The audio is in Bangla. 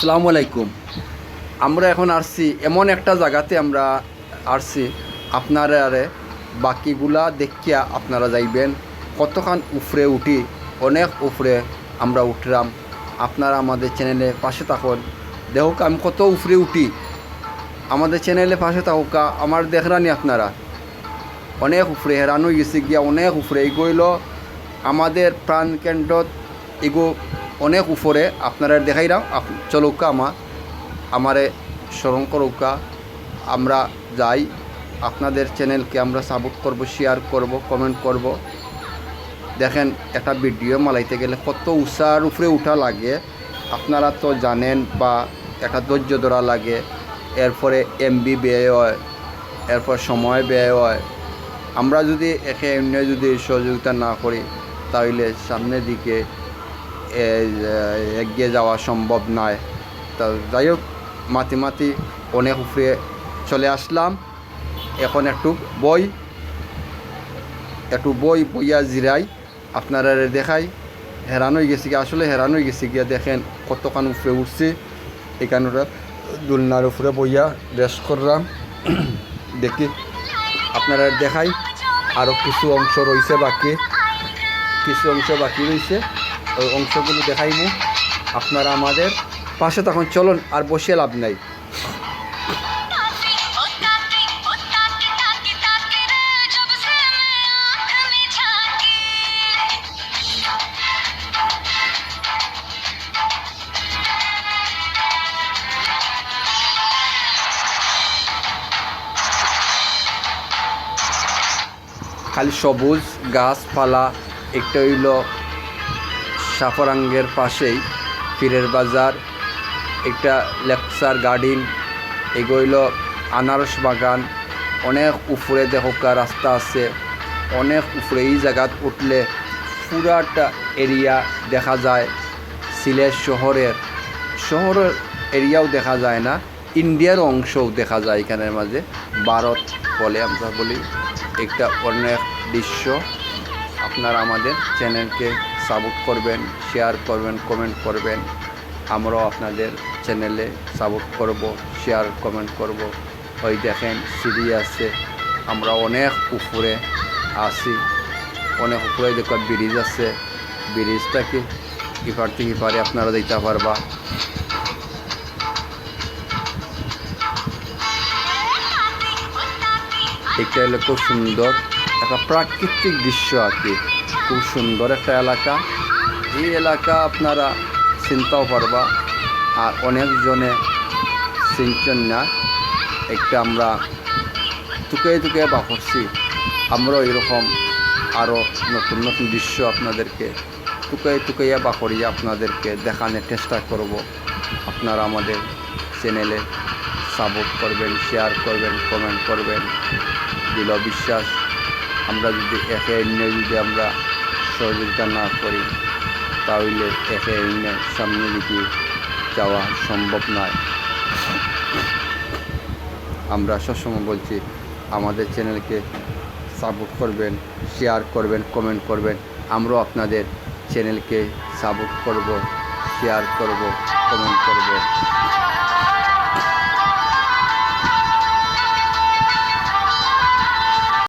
আসসালামু আলাইকুম। আমরা এখন আসছি এমন একটা জায়গাতে আমরা আসছি, আপনারা বাকিগুলা দেখিয়া আপনারা যাইবেন কতখান উফরে উঠি, অনেক উফরে আমরা উঠলাম। আপনারা আমাদের চ্যানেলে পাশে থাকুন, দেখুক আমি কত উফরে উঠি। আমাদের চ্যানেলে পাশে থাকুক, আমার দেখরানি আপনারা অনেক উফরে হেরান হয়ে গেছে গিয়া, অনেক উফরে এগোইল আমাদের প্রাণ কেন্দ্রত এগো অনেক উপরে আপনারা দেখাইলাম। চলুকা আমারে স্মরণ করুকা, আমরা যাই। আপনাদের চ্যানেলকে আমরা সাপোর্ট করব, শেয়ার করব, কমেন্ট করব। দেখেন একটা ভিডিও মালাইতে গেলে কত উষার উপরে উঠা লাগে আপনারা তো জানেন, বা একটা ধৈর্য ধরা লাগে, এরপরে এমবি ব্যয় হয়, এরপর সময় ব্যয় হয়। আমরা যদি একে এমনি যদি সহযোগিতা না করি তাহলে সামনের দিকে এগিয়ে যাওয়া সম্ভব নয়। তা যাই হোক, মাতি অনেক উপরে চলে আসলাম। এখন একটু বইয়া জিরাই, আপনারা দেখাই। হেরান হয়ে গেছি গিয়া, আসলে হেরান হয়ে গেছি গিয়া। দেখেন কতখান উপরে উঠছি, এখানে দোলনার উপরে বইয়া রেস্ট করলাম। দেখি আপনারা দেখাই, আরও কিছু অংশ রয়েছে বাকি, রয়েছে, ওই অংশগুলো দেখাইমু। আপনারা আমাদের পাশে তখন চলুন, আর বসে লাভ নাই। খালি সবুজ গাছপালা। একটা হইল সাফরাঙ্গের পাশেই পীরের বাজার, একটা লেকচার গার্ডেন, এগোইল আনারস বাগান। অনেক উপরে দেখা রাস্তা আছে, অনেক উপরে। এই জায়গাত উঠলে পুরাটা এরিয়া দেখা যায়। সিলেট শহরের এরিয়াও দেখা যায় না, ইন্ডিয়ার অংশও দেখা যায় এখানের মাঝে। ভারত বলে আমরা বলি। একটা অনেক দৃশ্য। আপনারা আমাদের চ্যানেলকে সাপোর্ট করবেন, শেয়ার করবেন, কমেন্ট করবেন। আমরাও আপনাদের চ্যানেলে সাপোর্ট করব, শেয়ার কমেন্ট করব। ওই দেখেন সিঁড়ি আছে, আমরা অনেক উপরে আসি। অনেক উপরে দেখো ব্রিজ আছে, ব্রিজটাকে ইপার থেকে ইপারে আপনারা দিতে পারবা। এটা হলো খুব সুন্দর একটা প্রাকৃতিক দৃশ্য আর কি, খুব সুন্দর একটা এলাকা। এই এলাকা আপনারা চিনতেও পারবা, আর অনেকজনে চিনছেন না। একটা আমরা টুকে বা করছি, আমরাও এরকম আরও নতুন নতুন দৃশ্য আপনাদেরকে টুকাইয়া বা করিয়া আপনাদেরকে দেখানোর চেষ্টা করব। আপনারা আমাদের চ্যানেলে সাপোর্ট করবেন, শেয়ার করবেন, কমেন্ট করবেন। দিল বিশ্বাস, আমরা যদি একে অন্য যদি আমরা সহযোগিতা না করি তাহলে একে অন্য সামনে দিকে যাওয়া সম্ভব নয়। আমরা সবসময় বলছি আমাদের চ্যানেলকে সাপোর্ট করবেন, শেয়ার করবেন, কমেন্ট করবেন। আমরাও আপনাদের চ্যানেলকে সাপোর্ট করব, শেয়ার করব, কমেন্ট করব।